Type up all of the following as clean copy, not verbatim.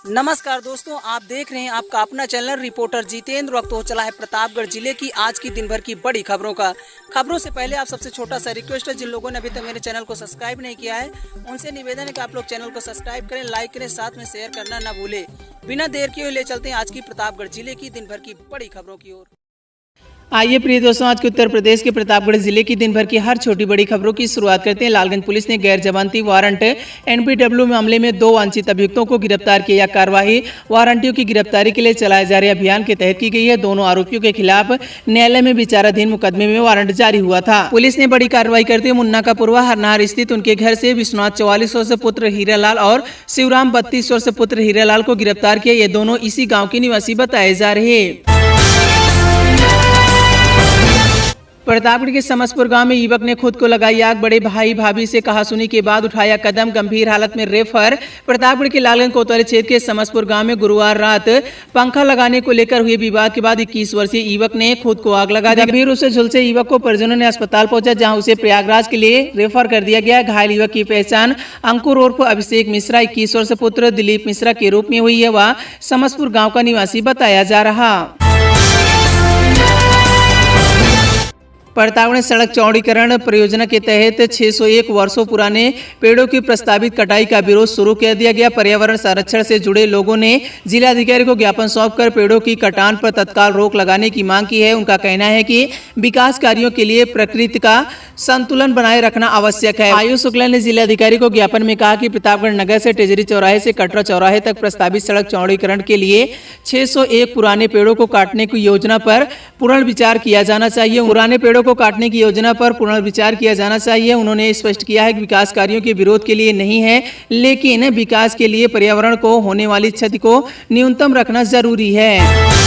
नमस्कार दोस्तों, आप देख रहे हैं आपका अपना चैनल रिपोर्टर जितेंद्र। वक्त हो चला है प्रतापगढ़ जिले की आज की दिन भर की बड़ी खबरों से पहले आप सबसे छोटा सा रिक्वेस्ट है, जिन लोगों ने अभी तक मेरे चैनल को सब्सक्राइब नहीं किया है उनसे निवेदन है कि आप लोग चैनल को सब्सक्राइब करें, लाइक करें, साथ में शेयर करना ना भूले। बिना देर किए ले चलते हैं आज की प्रतापगढ़ जिले की दिन भर की बड़ी खबरों की ओर। आइए प्रिय दोस्तों, आज के उत्तर प्रदेश के प्रतापगढ़ जिले की दिन भर की हर छोटी बड़ी खबरों की शुरुआत करते हैं। लालगंज पुलिस ने गैर जमानती वारंट एनपीडब्ल्यू मामले में 2 वांछित अभियुक्तों को गिरफ्तार किया। कार्रवाई वारंटियों की गिरफ्तारी के लिए चलाए जा रहे अभियान के तहत की गई है। दोनों आरोपियों के खिलाफ न्यायालय में विचाराधीन मुकदमे में वारंट जारी हुआ था। पुलिस ने बड़ी कार्रवाई करते हुए मुन्ना का पुरवा हरनार स्थित उनके घर से विश्वनाथ 44 वर्ष पुत्र हीरालाल और शिवराम 32 वर्ष पुत्र हीरालाल को गिरफ्तार किया। ये दोनों इसी गाँव के निवासी बताए जा रहे। प्रतापगढ़ के समसपुर गांव में युवक ने खुद को लगाई आग। बड़े भाई भाभी से कहासुनी के बाद उठाया कदम, गंभीर हालत में रेफर। प्रतापगढ़ के लालगंज कोतवाली क्षेत्र के समसपुर गांव में गुरुवार रात पंखा लगाने को लेकर हुए विवाद के बाद 21 वर्षीय युवक ने खुद को आग लगा दी। गंभीर रूप से झुलसे युवक को परिजनों ने अस्पताल पहुंचा, जहां उसे प्रयागराज के लिए रेफर कर दिया गया। घायल युवक की पहचान अंकुर उर्फ अभिषेक मिश्रा 21 वर्ष पुत्र दिलीप मिश्रा के रूप में हुई है। वह समसपुर गाँव का निवासी बताया जा रहा। प्रतापगढ़ सड़क चौड़ीकरण परियोजना के तहत 601 वर्षों पुराने पेड़ों की प्रस्तावित कटाई का विरोध शुरू कर दिया गया। पर्यावरण संरक्षण से जुड़े लोगों ने जिलाधिकारी को ज्ञापन सौंपकर पेड़ों की कटान पर तत्काल रोक लगाने की मांग की है। उनका कहना है कि विकास कार्यों के लिए प्रकृति का संतुलन बनाए रखना आवश्यक है। आयुष शुक्ला ने जिलाधिकारी को ज्ञापन में कहा कि प्रतापगढ़ नगर से टेजरी चौराहे से कटरा चौराहे तक प्रस्तावित सड़क चौड़ीकरण के लिए 601 पुराने पेड़ों को काटने की योजना पर पुनर्विचार किया जाना चाहिए। पुराने पेड़ों को काटने की योजना पर पुनर्विचार किया जाना चाहिए। उन्होंने स्पष्ट किया है कि विकास कार्यों के विरोध के लिए नहीं है, लेकिन विकास के लिए पर्यावरण को होने वाली क्षति को न्यूनतम रखना जरूरी है।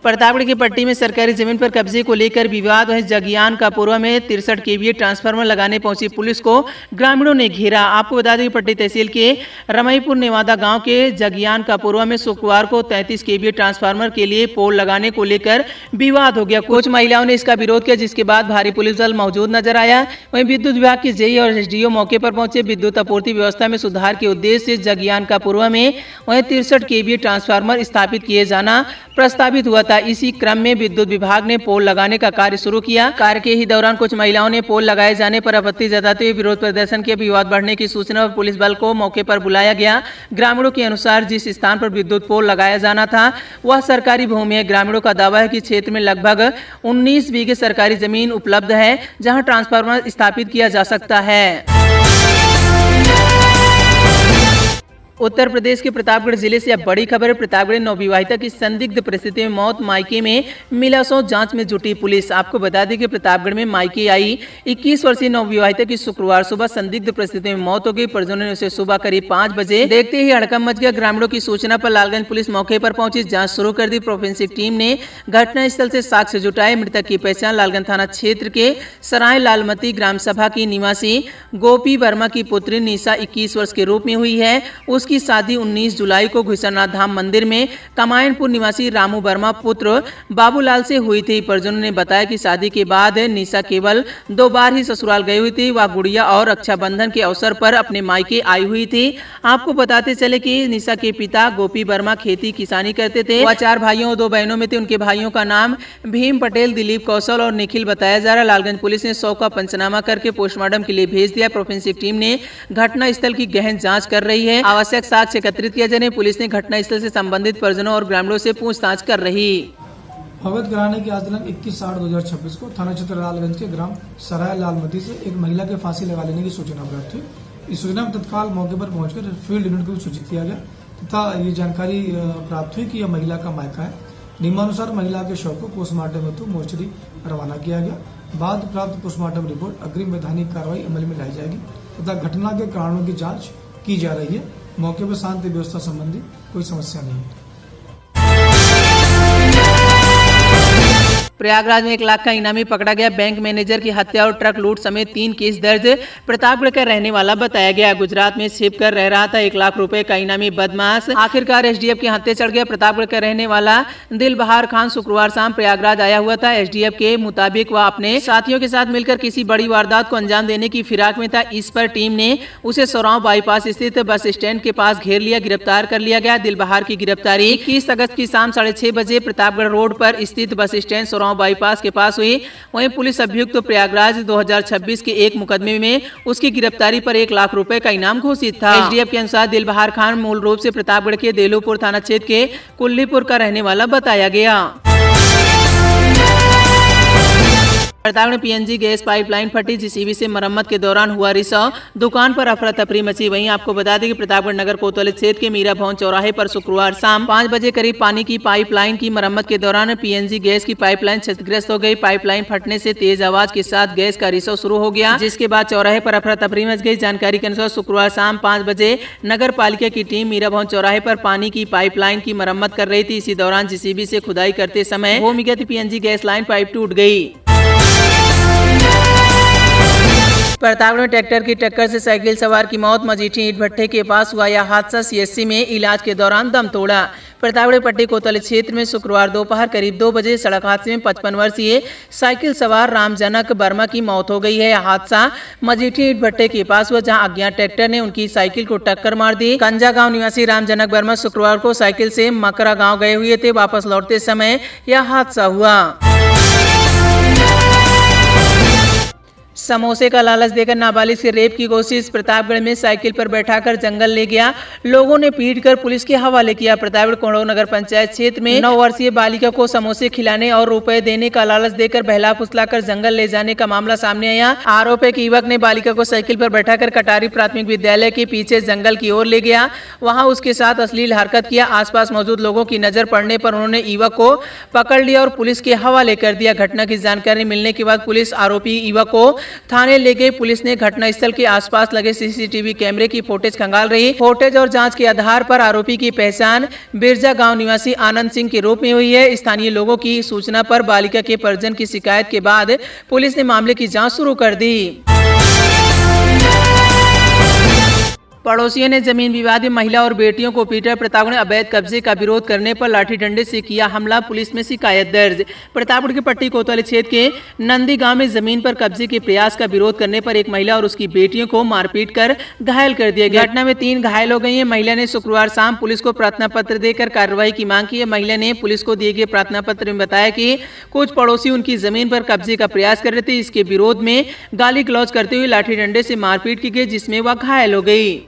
प्रतापगढ़ की पट्टी में सरकारी जमीन पर कब्जे को लेकर विवाद है। जगियान का पूर्व में 63 केवीए ट्रांसफार्मर लगाने पहुंची पुलिस को ग्रामीणों ने घेरा। आपको बता दें कि पट्टी तहसील के रमईपुर नेवादा गांव के जगियान का पूर्व में शुक्रवार को 33 केवीए ट्रांसफार्मर के लिए पोल लगाने को लेकर विवाद हो गया। कुछ महिलाओं ने इसका विरोध किया, जिसके बाद भारी पुलिस दल मौजूद नजर आया। वहीं विद्युत विभाग के जेई और एसडीओ मौके पर पहुंचे। विद्युत आपूर्ति व्यवस्था में सुधार के उद्देश्य से जगियान का पूर्व में वहीं 63 केवीए ट्रांसफार्मर स्थापित किए जाना प्रस्तावित हुआ था। इसी क्रम में विद्युत विभाग ने पोल लगाने का कार्य शुरू किया। कार्य के ही दौरान कुछ महिलाओं ने पोल लगाए जाने पर आपत्ति जताते हुए विरोध प्रदर्शन किया। विवाद बढ़ने की सूचना पर पुलिस बल को मौके पर बुलाया गया। ग्रामीणों के अनुसार जिस स्थान पर विद्युत पोल लगाया जाना था वह सरकारी भूमि है। ग्रामीणों का दावा है कि क्षेत्र में लगभग 19 बीघे सरकारी जमीन उपलब्ध है, जहां ट्रांसफार्मर स्थापित किया जा सकता है। उत्तर प्रदेश के प्रतापगढ़ जिले से अब बड़ी खबर है। प्रतापगढ़ नवविवाहिता की संदिग्ध परिस्थिति में मौत, मायके में मिला शव, जांच में जुटी पुलिस। आपको बता दें कि प्रतापगढ़ में मायके आई 21 वर्षीय नवविवाहिता की शुक्रवार सुबह संदिग्ध परिस्थिति में मौत हो गई। परिजनों ने उसे सुबह करीब 5 बजे देखते ही हड़कंप मच गया। ग्रामीणों की सूचना पर लालगंज पुलिस मौके पर पहुंची, जाँच शुरू कर दी। फोरेंसिक टीम ने घटनास्थल से साक्ष्य जुटाए। मृतक की पहचान लालगंज थाना क्षेत्र के सराय लालमती ग्राम सभा की निवासी गोपी वर्मा की पुत्री निशा 21 वर्ष के रूप में हुई है। उसकी शादी 19 जुलाई को घुसरनाथ धाम मंदिर में कमायनपुर निवासी रामू वर्मा पुत्र बाबूलाल से हुई थी। परिजनों ने बताया कि शादी के बाद निशा केवल 2 बार ही ससुराल गई हुई थी। वह गुड़िया और रक्षाबंधन के अवसर पर अपने मायके आई हुई थी। आपको बताते चले कि निशा के पिता गोपी वर्मा खेती किसानी करते थे। वह 4 भाइयों और 2 बहनों में थे। उनके भाइयों का नाम भीम पटेल, दिलीप कौशल और निखिल बताया जा रहा है। लालगंज पुलिस ने शव का पंचनामा करके पोस्टमार्टम के लिए भेज दिया। फोरेंसिक टीम ने घटनास्थल की गहन जाँच कर रही है। आवश्यक साक्ष्य एकत्रित किया जाने पुलिस ने घटनास्थल से संबंधित परिजनों और ग्रामीणों से पूछताछ कर रही। अवगत कराने की आज दिनांक 21/8/2026 को थाना क्षेत्र लालगंज के ग्राम सराय लालमती से एक महिला के फांसी लगा लेने की सूचना प्राप्त हुई। इस सूचना में तत्काल मौके पर पहुंचकर फील्ड यूनिट को सूचित किया गया तथा ये जानकारी प्राप्त हुई कि यह महिला का मायका है। नियमानुसार महिला के शव को पोस्टमार्टम हेतु मोर्चरी रवाना किया गया। बाद प्राप्त पोस्टमार्टम रिपोर्ट अग्रिम वैधानिक कार्रवाई अमल में लाई जाएगी तथा घटना के कारणों की जाँच की जा रही है। मौके पर शांति व्यवस्था संबंधी कोई समस्या नहीं है। प्रयागराज में 1 लाख का इनामी पकड़ा गया। बैंक मैनेजर की हत्या और ट्रक लूट समेत 3 केस दर्ज। प्रतापगढ़ का रहने वाला बताया गया। गुजरात में छिप कर रह रहा था 1 लाख रुपए का इनामी बदमाश आखिरकार एसडीएफ के हाथे चढ़ गया। प्रतापगढ़ का रहने वाला दिलबहार खान शुक्रवार शाम प्रयागराज आया हुआ था। एसडीएफ के मुताबिक वह अपने साथियों के साथ मिलकर किसी बड़ी वारदात को अंजाम देने की फिराक में था। इस पर टीम ने उसे सोराव बाईपास स्थित बस स्टैंड के पास घेर लिया, गिरफ्तार कर लिया गया। दिलबहार की गिरफ्तारी 21 अगस्त की शाम 6:30 बजे प्रतापगढ़ रोड पर स्थित बस स्टैंड सोराव बाईपास के पास हुई। वहीं पुलिस अभियुक्त प्रयागराज 2026 के एक मुकदमे में उसकी गिरफ्तारी पर 1 लाख रुपए का इनाम घोषित था। एसडीएफ के अनुसार दिलबहार खान मूल रूप से प्रतापगढ़ के देलूपुर थाना क्षेत्र के कुल्लीपुर का रहने वाला बताया गया। प्रतापगढ़ में पीएनजी गैस पाइपलाइन फटी, जीसीबी से मरम्मत के दौरान हुआ रिसाव, दुकान पर अफरा तफरी मची। वहीं आपको बता दें कि प्रतापगढ़ नगर कोतवाली क्षेत्र के मीरा भवन चौराहे पर शुक्रवार शाम 5 बजे करीब पानी की पाइपलाइन की मरम्मत के दौरान पीएनजी गैस की पाइपलाइन क्षतिग्रस्त हो गई। पाइपलाइन फटने से तेज आवाज के साथ गैस का रिसाव शुरू हो गया, जिसके बाद चौराहे पर अफरा तफरी मच गई। जानकारी के अनुसार शुक्रवार शाम 5 बजे नगर पालिका की टीम मीरा भवन चौराहे पर पानी की पाइपलाइन की मरम्मत कर रही थी। इसी दौरान जीसीबी से खुदाई करते समय भूमिगत पीएनजी गैस लाइन पाइप टूट गई। प्रतापगढ़ में ट्रैक्टर की टक्कर से साइकिल सवार की मौत, मजीठी ईंट भट्टे के पास हुआ यह हादसा, सीएचसी में इलाज के दौरान दम तोड़ा। प्रतापगढ़ पट्टी कोतवाली क्षेत्र में शुक्रवार दोपहर करीब 2 बजे सड़क हादसे में 55 वर्षीय साइकिल सवार रामजनक वर्मा की मौत हो गई है। यह हादसा मजीठी ईंट भट्टे के पास हुआ, जहां अज्ञात ट्रैक्टर ने उनकी साइकिल को टक्कर मार दी। कंजा गांव निवासी रामजनक वर्मा शुक्रवार को साइकिल से मकरा गांव गए हुए थे। वापस लौटते समय यह हादसा हुआ। समोसे का लालच देकर नाबालिग से रेप की कोशिश, प्रतापगढ़ में साइकिल पर बैठाकर जंगल ले गया, लोगों ने पीटकर पुलिस के हवाले किया। प्रतापगढ़ कोंडो नगर पंचायत क्षेत्र में 9 वर्षीय बालिका को समोसे खिलाने और रुपए देने का लालच देकर बहला फुसलाकर जंगल ले जाने का मामला सामने आया। आरोप है कि युवक ने बालिका को साइकिल पर बैठाकर कटारी प्राथमिक विद्यालय के पीछे जंगल की ओर ले गया, वहां उसके साथ अश्लील हरकत किया। आसपास मौजूद लोगों की नजर पड़ने पर उन्होंने युवक को पकड़ लिया और पुलिस के हवाले कर दिया। घटना की जानकारी मिलने के बाद पुलिस आरोपी युवक को थाने ले गई। पुलिस ने घटनास्थल के आसपास लगे सीसीटीवी कैमरे की फुटेज खंगाल रही। फुटेज और जांच के आधार पर आरोपी की पहचान बिरजा गांव निवासी आनंद सिंह के रूप में हुई है। स्थानीय लोगों की सूचना पर बालिका के परिजन की शिकायत के बाद पुलिस ने मामले की जांच शुरू कर दी। पड़ोसियों ने जमीन विवाद में महिला और बेटियों को पीटा, प्रतापगढ़ में अवैध कब्जे का विरोध करने पर लाठी डंडे से किया हमला, पुलिस में शिकायत दर्ज। प्रतापगढ़ के पट्टी कोतवाली क्षेत्र के नंदी गांव में जमीन पर कब्जे के प्रयास का विरोध करने पर एक महिला और उसकी बेटियों को मारपीट कर घायल कर दिया गया। घटना में 3 घायल हो गई है। महिला ने शुक्रवार शाम पुलिस को प्रार्थना पत्र देकर कार्रवाई की मांग की है। महिला ने पुलिस को दिए गए प्रार्थना पत्र में बताया कि कुछ पड़ोसी उनकी जमीन पर कब्जे का प्रयास कर रहे थे। इसके विरोध में गाली गलौज करते हुए लाठी डंडे से मारपीट की गई, जिसमें वह घायल हो गई।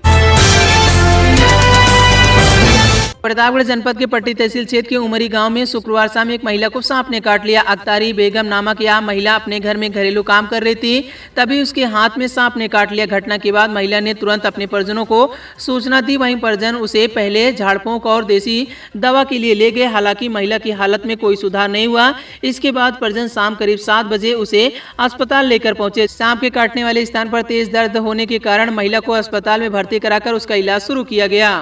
प्रतापगढ़ जनपद के पट्टी तहसील क्षेत्र के उमरी गांव में शुक्रवार शाम एक महिला को सांप ने काट लिया। अख्तारी बेगम नामक यह महिला अपने घर में घरेलू काम कर रही थी, तभी उसके हाथ में सांप ने काट लिया। घटना के बाद महिला ने तुरंत अपने परिजनों को सूचना दी। वहीं परिजन उसे पहले झाड़फूंक और देसी दवा के लिए ले गए। हालांकि महिला की हालत में कोई सुधार नहीं हुआ। इसके बाद परिजन शाम करीब 7 बजे उसे अस्पताल लेकर पहुंचे। सांप के काटने वाले स्थान पर तेज दर्द होने के कारण महिला को अस्पताल में भर्ती कराकर उसका इलाज शुरू किया गया।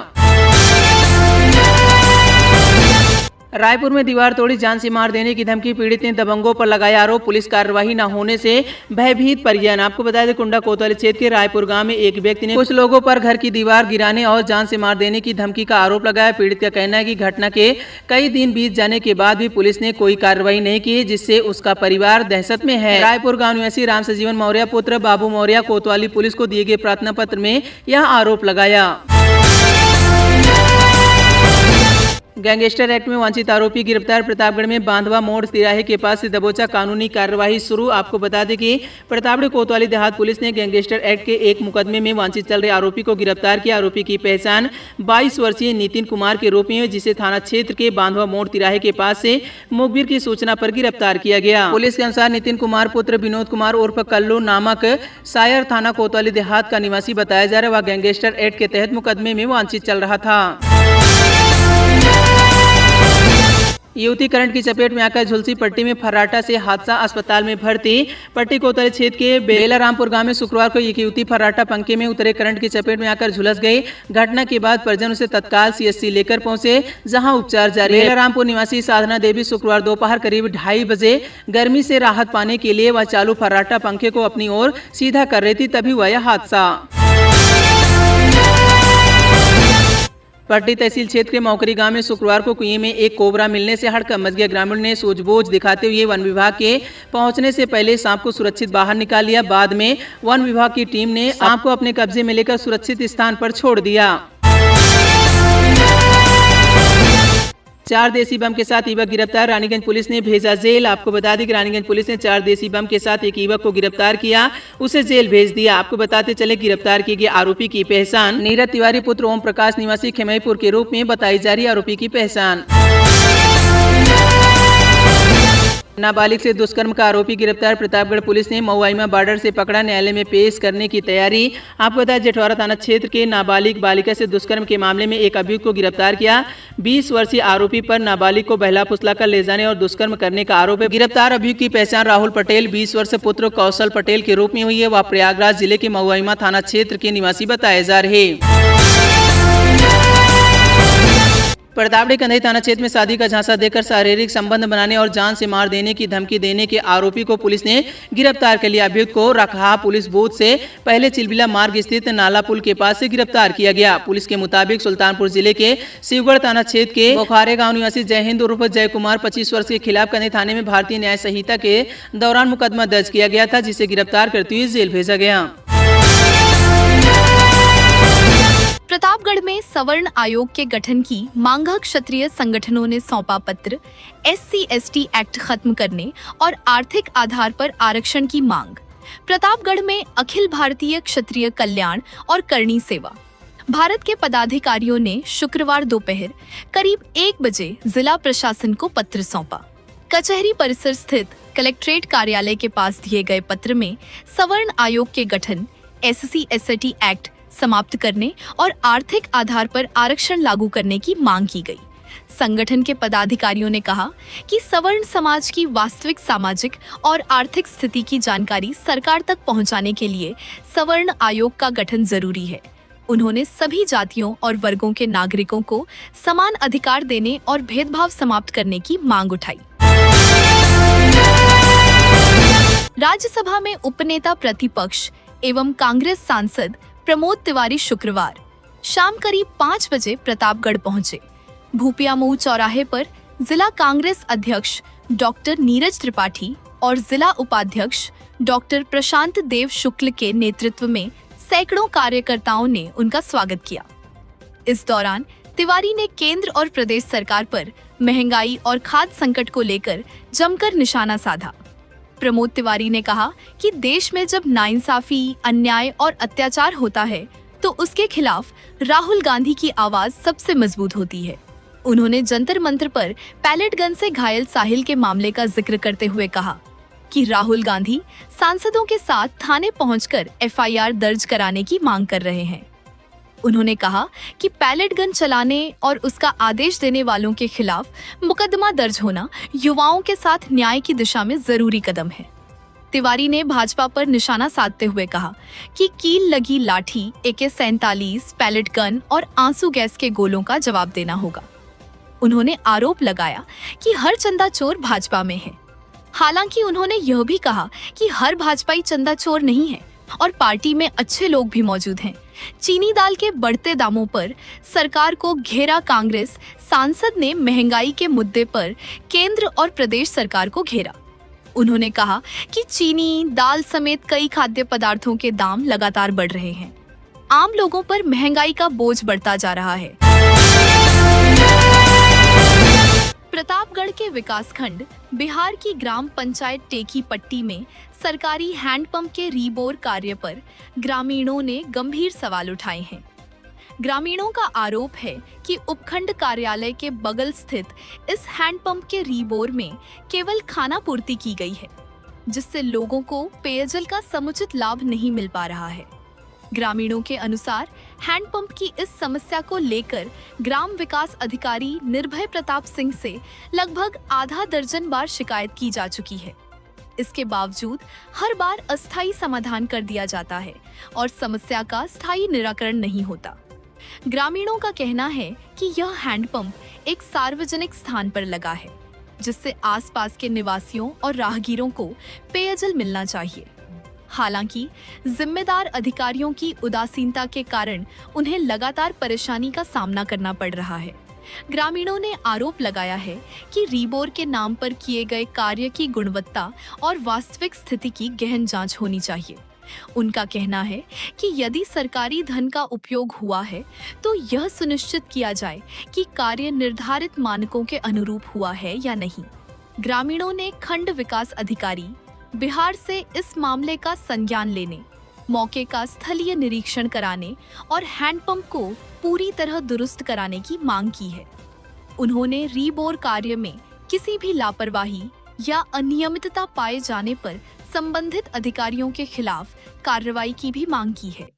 रायपुर में दीवार तोड़ी, जान से मार देने की धमकी, पीड़ित ने दबंगों पर लगाया आरोप, पुलिस कार्रवाई न होने से भयभीत परिजन। आपको बता दें कुंडा कोतवाली क्षेत्र के रायपुर गांव में एक व्यक्ति ने कुछ लोगों पर घर की दीवार गिराने और जान से मार देने की धमकी का आरोप लगाया। पीड़ित का कहना है कि घटना के कई दिन बीत जाने के बाद भी पुलिस ने कोई कार्रवाई नहीं की, जिससे उसका परिवार दहशत में है। रायपुर गाँव निवासी राम सजीवन मौर्य पुत्र बाबू मौर्य कोतवाली पुलिस को दिए गए प्रार्थना पत्र में यह आरोप लगाया। गैंगस्टर एक्ट में वांछित आरोपी गिरफ्तार, प्रतापगढ़ में बांधवा मोड़ तिराहे के पास से दबोचा, कानूनी कार्यवाही शुरू। आपको बता दें कि प्रतापगढ़ कोतवाली देहात पुलिस ने गैंगस्टर एक्ट के एक मुकदमे में वांछित चल रहे आरोपी को गिरफ्तार किया। आरोपी की पहचान 22 वर्षीय नितिन कुमार के रूप में हुई, जिसे थाना क्षेत्र के बांधवा मोड़ तिराहे के पास से मुखबिर की सूचना पर गिरफ्तार किया गया। पुलिस के अनुसार नितिन कुमार पुत्र विनोद कुमार उर्फ कल्लू नामक सायर थाना कोतवाली देहात का निवासी बताया जा रहा है। वह गैंगस्टर एक्ट के तहत मुकदमे में वांछित चल रहा था। युवती करंट की चपेट में आकर झुलसी। पट्टी में फर्राटा से हादसा, अस्पताल में भर्ती। पट्टी कोतवाली क्षेत्र के बेलारामपुर गांव में शुक्रवार को एक युवती फर्राटा पंखे में उतरे करंट की चपेट में आकर झुलस गई। घटना के बाद परिजन उसे तत्काल CHC लेकर पहुंचे, जहां उपचार जारी है। बेलारामपुर निवासी साधना देवी शुक्रवार दोपहर करीब 2:30 बजे गर्मी से राहत पाने के लिए वह चालू फर्राटा पंखे को अपनी ओर सीधा कर रही थी, तभी हुआ यह हादसा। पट्टी तहसील क्षेत्र के मौकरी गांव में शुक्रवार को कुएं में एक कोबरा मिलने से हड़कंप मच गया। ग्रामीण ने सूझबूझ दिखाते हुए वन विभाग के पहुंचने से पहले सांप को सुरक्षित बाहर निकाल लिया। बाद में वन विभाग की टीम ने सांप को अपने कब्जे में लेकर सुरक्षित स्थान पर छोड़ दिया। 4 देसी बम के साथ युवक गिरफ्तार, रानीगंज पुलिस ने भेजा जेल। आपको बता दें कि रानीगंज पुलिस ने 4 देसी बम के साथ एक युवक को गिरफ्तार किया, उसे जेल भेज दिया। आपको बताते चले गिरफ्तार किए गए आरोपी की पहचान नीरज तिवारी पुत्र ओम प्रकाश निवासी खेमईपुर के रूप में बताई जा रही है। आरोपी की पहचान नाबालिग से दुष्कर्म का आरोपी गिरफ्तार, प्रतापगढ़ पुलिस ने मऊआइमा बॉर्डर से पकड़ा, न्यायालय में पेश करने की तैयारी। आपको बताया जेठौरा थाना क्षेत्र के नाबालिग बालिका से दुष्कर्म के मामले में एक अभियुक्त को गिरफ्तार किया। 20 वर्षीय आरोपी पर नाबालिग को बहला फुसला कर ले जाने और दुष्कर्म करने का आरोप है। गिरफ्तार अभियुक्त की पहचान राहुल पटेल 20 वर्षीय पुत्र कौशल पटेल के रूप में हुई है। वह प्रयागराज जिले के मऊआइमा थाना क्षेत्र के निवासी बताए जा रहे। प्रतापगढ़ कंधई थाना क्षेत्र में शादी का झांसा देकर शारीरिक संबंध बनाने और जान से मार देने की धमकी देने के आरोपी को पुलिस ने गिरफ्तार कर लिया। अभियुक्त को रखहा पुलिस बूथ से पहले चिलबिला मार्ग स्थित नाला पुल के पास से गिरफ्तार किया गया। पुलिस के मुताबिक सुल्तानपुर जिले के शिवगढ़ थाना क्षेत्र के बोखारे गांव निवासी जय हिंद उर्फ जय कुमार 25 वर्ष के खिलाफ कंधई थाने में भारतीय न्याय संहिता के दौरान मुकदमा दर्ज किया गया था, जिसे गिरफ्तार करते हुए जेल भेजा गया। प्रतापगढ़ में सवर्ण आयोग के गठन की मांग क्षत्रिय संगठनों ने सौंपा पत्र। SC/ST एक्ट खत्म करने और आर्थिक आधार पर आरक्षण की मांग। प्रतापगढ़ में अखिल भारतीय क्षत्रिय कल्याण और करणी सेवा भारत के पदाधिकारियों ने शुक्रवार दोपहर करीब 1 बजे जिला प्रशासन को पत्र सौंपा। कचहरी परिसर स्थित कलेक्ट्रेट कार्यालय के पास दिए गए पत्र में सवर्ण आयोग के गठन, SC/ST एक्ट समाप्त करने और आर्थिक आधार पर आरक्षण लागू करने की मांग की गई। संगठन के पदाधिकारियों ने कहा कि सवर्ण समाज की वास्तविक सामाजिक और आर्थिक स्थिति की जानकारी सरकार तक पहुंचाने के लिए सवर्ण आयोग का गठन जरूरी है। उन्होंने सभी जातियों और वर्गों के नागरिकों को समान अधिकार देने और भेदभाव समाप्त करने की मांग उठाई। राज्यसभा में उपनेता प्रतिपक्ष एवं कांग्रेस सांसद प्रमोद तिवारी शुक्रवार शाम करीब 5 बजे प्रतापगढ़ पहुंचे। भूपियामऊ चौराहे पर जिला कांग्रेस अध्यक्ष डॉक्टर नीरज त्रिपाठी और जिला उपाध्यक्ष डॉक्टर प्रशांत देव शुक्ल के नेतृत्व में सैकड़ों कार्यकर्ताओं ने उनका स्वागत किया। इस दौरान तिवारी ने केंद्र और प्रदेश सरकार पर महंगाई और खाद्य संकट को लेकर जमकर निशाना साधा। प्रमोद तिवारी ने कहा कि देश में जब नाइंसाफी, अन्याय और अत्याचार होता है तो उसके खिलाफ राहुल गांधी की आवाज सबसे मजबूत होती है। उन्होंने जंतर मंतर पर पैलेट गन से घायल साहिल के मामले का जिक्र करते हुए कहा कि राहुल गांधी सांसदों के साथ थाने पहुंचकर FIR दर्ज कराने की मांग कर रहे हैं। उन्होंने कहा कि पैलेट गन चलाने और उसका आदेश देने वालों के खिलाफ मुकदमा दर्ज होना युवाओं के साथ न्याय की दिशा में जरूरी कदम है। तिवारी ने भाजपा पर निशाना साधते हुए कहा कि कील लगी लाठी, AK-47, पैलेट गन और आंसू गैस के गोलों का जवाब देना होगा। उन्होंने आरोप लगाया कि हर चंदा चोर भाजपा में है। हालांकि उन्होंने यह भी कहा कि हर भाजपाई चंदा चोर नहीं है और पार्टी में अच्छे लोग भी मौजूद हैं। चीनी दाल के बढ़ते दामों पर सरकार को घेरा कांग्रेस सांसद ने महंगाई के मुद्दे पर केंद्र और प्रदेश सरकार को घेरा। उन्होंने कहा कि चीनी, दाल समेत कई खाद्य पदार्थों के दाम लगातार बढ़ रहे हैं। आम लोगों पर महंगाई का बोझ बढ़ता जा रहा है। प्रतापगढ़ के विकासखंड बिहार की ग्राम पंचायत टेकी पट्टी में सरकारी हैंडपंप के रीबोर कार्य पर ग्रामीणों ने गंभीर सवाल उठाए हैं। ग्रामीणों का आरोप है कि उपखंड कार्यालय के बगल स्थित इस हैंडपंप के रीबोर में केवल खाना पूर्ति की गई है, जिससे लोगों को पेयजल का समुचित लाभ नहीं मिल पा रहा है। ग्रामीणों के अनुसार हैंडपंप की इस समस्या को लेकर ग्राम विकास अधिकारी निर्भय प्रताप सिंह से लगभग आधा दर्जन बार शिकायत की जा चुकी है। इसके बावजूद हर बार अस्थायी समाधान कर दिया जाता है और समस्या का स्थायी निराकरण नहीं होता। ग्रामीणों का कहना है कि यह हैंडपंप एक सार्वजनिक स्थान पर लगा है, जिससे आसपास के निवासियों और राहगीरों को पेयजल मिलना चाहिए। हालांकि जिम्मेदार अधिकारियों की उदासीनता के कारण उन्हें लगातार परेशानी का सामना करना पड़ रहा है। ग्रामीणों ने आरोप लगाया है कि रीबोर के नाम पर किए गए कार्य की गुणवत्ता और वास्तविक स्थिति की गहन जांच होनी चाहिए। उनका कहना है कि यदि सरकारी धन का उपयोग हुआ है तो यह सुनिश्चित किया जाए कि कार्य निर्धारित मानकों के अनुरूप हुआ है या नहीं। ग्रामीणों ने खंड विकास अधिकारी बिहार से इस मामले का संज्ञान लेने, मौके का स्थलीय निरीक्षण कराने और हैंडपंप को पूरी तरह दुरुस्त कराने की मांग की है। उन्होंने रीबोर कार्य में किसी भी लापरवाही या अनियमितता पाए जाने पर संबंधित अधिकारियों के खिलाफ कार्रवाई की भी मांग की है।